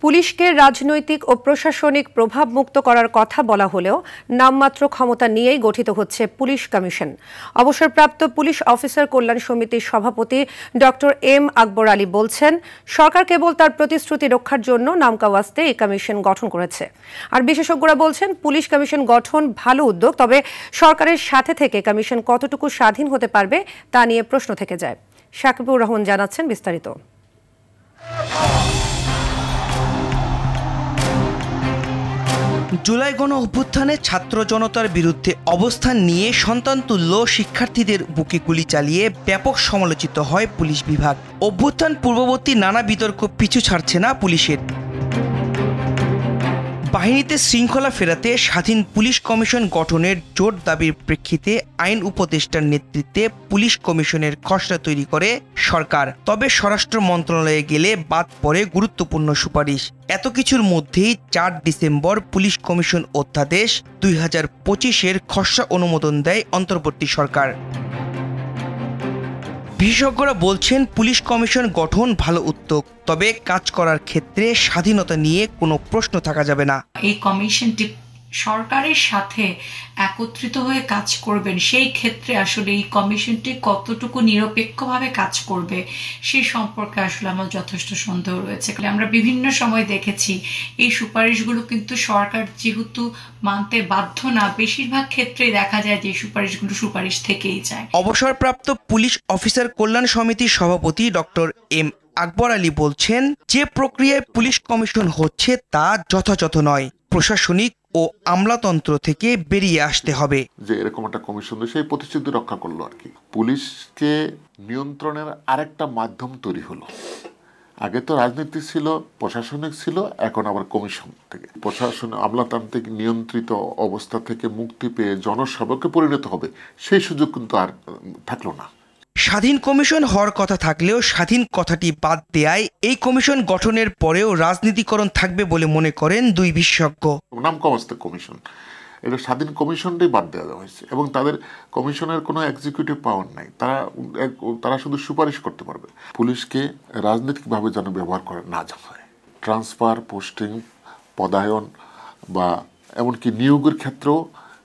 পুলিশকে রাজনৈতিক ও প্রশাসনিক প্রভাব মুক্ত করার কথা বলা হলেও নামমাত্র ক্ষমতা নিয়েই গঠিত হচ্ছে পুলিশ কমিশন। অবসরপ্রাপ্ত পুলিশ অফিসার কল্যাণ সমিতির সভাপতি ডক্টর এম আকবর আলী বলছেন, সরকার কেবল তার প্রতিশ্রুতি রক্ষার জন্য নামকাওয়াস্তে এই কমিশন গঠন করেছে। আর বিশেষজ্ঞরা বলছেন, পুলিশ কমিশন গঠন ভালো উদ্যোগ, তবে সরকারের সাথে থেকে কমিশন কতটুকু স্বাধীন হতে পারবে তা নিয়ে প্রশ্ন থেকে যায়। শাকিবুর রহমান জানাচ্ছেন বিস্তারিত। জুলাই গণ অভ্যুত্থানে ছাত্র জনতার বিরুদ্ধে অবস্থান নিয়ে সন্তানতুল্য শিক্ষার্থীদের বুকে গুলি চালিয়ে ব্যাপক সমালোচিত হয় পুলিশ বিভাগ। অভ্যুত্থান পূর্ববর্তী নানা বিতর্ক পিছু ছাড়ছে না পুলিশের। বাহিনীতে শৃঙ্খলা ফেরাতে স্বাধীন পুলিশ কমিশন গঠনের জোর দাবির প্রেক্ষিতে আইন উপদেষ্টার নেতৃত্বে পুলিশ কমিশনের খসড়া তৈরি করে সরকার। তবে স্বরাষ্ট্র মন্ত্রণালয়ে গেলে বাদ পড়ে গুরুত্বপূর্ণ সুপারিশ। এত কিছুর মধ্যেই ৪ ডিসেম্বর পুলিশ কমিশন অধ্যাদেশ ২০২৫-এর খসড়া অনুমোদন দেয় অন্তর্বর্তী সরকার। বিশেষজ্ঞরা বলছেন, পুলিশ কমিশন গঠন ভালো উদ্যোগ, তবে কাজ করার ক্ষেত্রে স্বাধীনতা নিয়ে কোনো প্রশ্ন থাকা যাবে না। এই কমিশনটি সরকারের সাথে একত্রিত হয়ে কাজ করবেন, সেই ক্ষেত্রে আসলে এই কমিশনটি কতটুকু নিরপেক্ষভাবে কাজ করবে সেই সম্পর্কে আসলে আমার যথেষ্ট সন্দেহ রয়েছে। আমরা বিভিন্ন সময় দেখেছি এই সুপারিশগুলো কিন্তু সরকার যেহেতু মানতে বাধ্য না, বেশিরভাগ ক্ষেত্রেই দেখা যায় যে সুপারিশগুলো সুপারিশ থেকেই যায়। অবসরপ্রাপ্ত পুলিশ অফিসার কল্যাণ সমিতির সভাপতি ডক্টর এম আকবর আলী বলছেন, যে প্রক্রিয়ায় পুলিশ কমিশন হচ্ছে তা যথাযথ নয়। প্রশাসনিক ও আমলাতন্ত্র থেকে বেরিয়ে আসতে হবে। যে এরকম একটা কমিশন সেই প্রতিশ্রুতি রক্ষা করলো আর কি। পুলিশকে নিয়ন্ত্রণের আরেকটা মাধ্যম তৈরি হলো। আগে তো রাজনীতি ছিল, প্রশাসনিক ছিল, এখন আবার কমিশন থেকে প্রশাসন আমলাতান্ত্রিক নিয়ন্ত্রিত অবস্থা থেকে মুক্তি পেয়ে জনসেবকে পরিণত হবে, সেই সুযোগ কিন্তু আর থাকলো না। স্বাধীন কমিশন হওয়ার কথা থাকলেও স্বাধীন কথাটি বাদ দেয়ায় এই কমিশন গঠনের পরেও রাজনীতিকরণ থাকবে বলে মনে করেন দুই বিশেষজ্ঞ। নামকাওয়াস্তে কমিশন, এটা স্বাধীন কমিশনটাই বাদ দেওয়া হয়েছে এবং তাদের কমিশনের কোনো এক্সিকিউটিভ পাওয়ার নাই। তারা শুধু সুপারিশ করতে পারবে। পুলিশকে রাজনৈতিকভাবে যেন ব্যবহার করে না যায়। ট্রান্সফার, পোস্টিং, পদায়ন বা এমনকি নিয়োগের ক্ষেত্রেও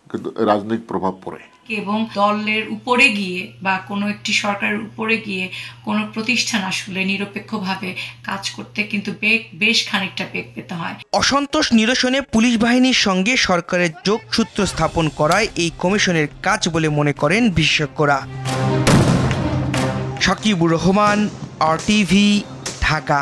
কিন্তু রাজনৈতিক প্রভাব পড়ে। এবং দলের উপরে গিয়ে বা কোনো একটি সরকারের উপরে গিয়ে কোনো প্রতিষ্ঠান আসলে নিরপেক্ষভাবে কাজ করতে কিন্তু বেশ খানিকটা বেগ পেতে হয়। অসন্তোষ নিরসনে পুলিশ বাহিনীর সঙ্গে সরকারের যোগসূত্র স্থাপন করায় এই কমিশনের কাজ বলে মনে করেন বিশেষজ্ঞরা। শাকিবুর রহমান, RTV, ঢাকা।